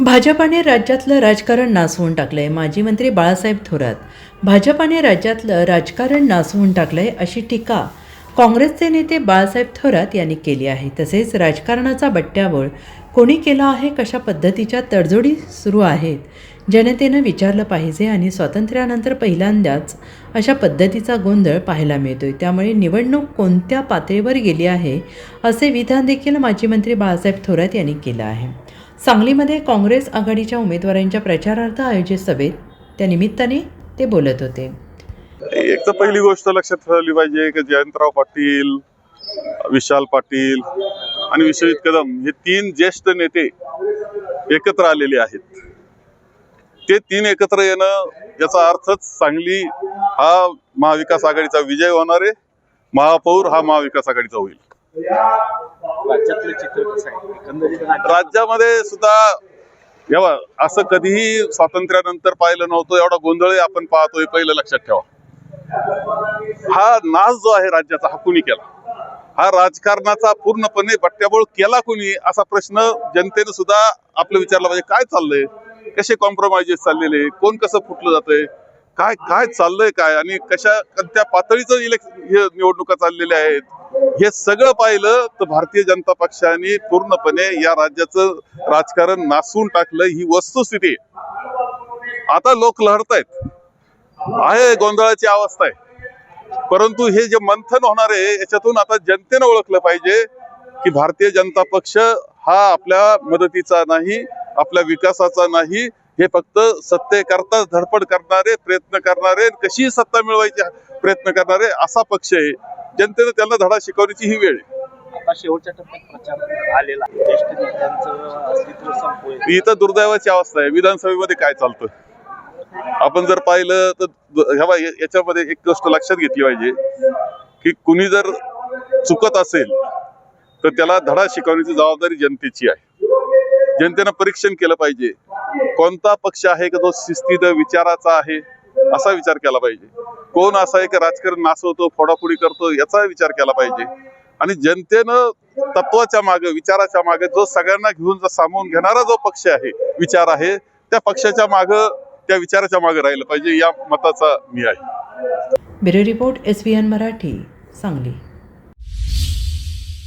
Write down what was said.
भाजपाने राज्यातलं राजकारण नासवून टाकलंय. माजी मंत्री बाळासाहेब थोरात. भाजपाने राज्यातलं राजकारण नासवून टाकलंय अशी टीका काँग्रेसचे नेते बाळासाहेब थोरात यांनी केली आहे. तसेच राजकारणाचा बट्ट्याबोळ कोणी केला आहे, कशा पद्धतीच्या तडजोडी सुरू आहेत, जनतेनं विचारलं पाहिजे आणि स्वातंत्र्यानंतर पहिल्यांदाच अशा पद्धतीचा गोंधळ पाहायला मिळतोय. त्यामुळे निवडणूक कोणत्या पातळीवर गेली आहे असे विधान देखील माजी मंत्री बाळासाहेब थोरात यांनी केलं आहे. सांगलीमध्ये काँग्रेस आघाडीच्या उमेदवारांच्या प्रचारार्थ आयोजित सभेत त्या निमित्ताने ते बोलत होते. एक तर पहिली गोष्ट लक्षात ठेवली पाहिजे की जयंतराव पाटील, विशाल पाटील आणि विश्वजित कदम हे तीन ज्येष्ठ नेते एकत्र आलेले आहेत. ते तीन एकत्र येणं याचा अर्थच सांगली हा महाविकास आघाडीचा विजय होणार आहे, महापौर हा महाविकास आघाडीचा होईल. राज्यातले चित्र कसं आहे एकंदरीत राज्यामध्ये सुद्धा एवढा असं कधीही स्वातंत्र्यानंतर पाहिलं नव्हतं. एवढा गोंधळ आपण पाहतोय. पहिलं लक्षात ठेवा, हा नाश जो आहे राज्याचा हा कुणी केला? हा राजकारणाचा पूर्णपणे बट्ट्याबोळ केला कुणी असा प्रश्न जनतेनं सुद्धा आपलं विचारला पाहिजे. काय चाललंय, कसे कॉम्प्रोमाइजेस चाललेले, कोण कसं फुटलं जातंय, काय काय चाललंय काय, आणि कशा कोणत्या पातळीचं निवडणुका चाललेल्या आहेत, हे सगळं पाहिलं तर भारतीय जनता पक्षाने पूर्णपणे या राज्याचं राजकारण नासून टाकलं. ही वस्तुस्थिती आहे. आता लोक लढतायत, आहे गोंधळाची अवस्था आहे. परंतु हे जे मंथन होणार आहे याच्यातून आता जनतेनं ओळखलं पाहिजे की भारतीय जनता पक्ष हा आपल्या मदतीचा नाही, आपल्या विकासाचा नाही, हे फक्त सत्तेकरता धडपड करणारे, प्रयत्न करणारे, कशी सत्ता मिळवायची प्रयत्न करणारे असा पक्ष आहे. जनतेनं त्यांना धडा शिकवण्याची ही वेळ आहे. आता शेवटच्या टप्प्यात प्रचार आलेला आहे. ज्येष्ठ नेत्यांचं अस्तित्व संपवलं. ही तर दुर्दैवाची अवस्था आहे. विधानसभेमध्ये काय चालतं आपण जर पाहिलं तर याच्यामध्ये एक गोष्ट लक्षात घेतली पाहिजे की कुणी जर चुकत असेल तर त्याला धडा शिकवण्याची जबाबदारी जनतेची आहे. जनतेनं परीक्षण केलं पाहिजे. कोणता पक्ष आहे की जो शिस्तीत विचाराचा आहे असा विचार केला पाहिजे. कोण असा आहे की राजकारण नासवतो, फोडाफोडी करतो याचा विचार केला पाहिजे. आणि जनतेनं तत्वाच्या मागे, विचाराच्या मागे जो सगळ्यांना घेऊन सामावून घेणारा जो पक्ष आहे, विचार आहे, त्या पक्षाच्या मागे, त्या विचाराच्या मागे राहिलं पाहिजे. या मताचा मी आहे. Bureau report SVN Marathi, Sangli.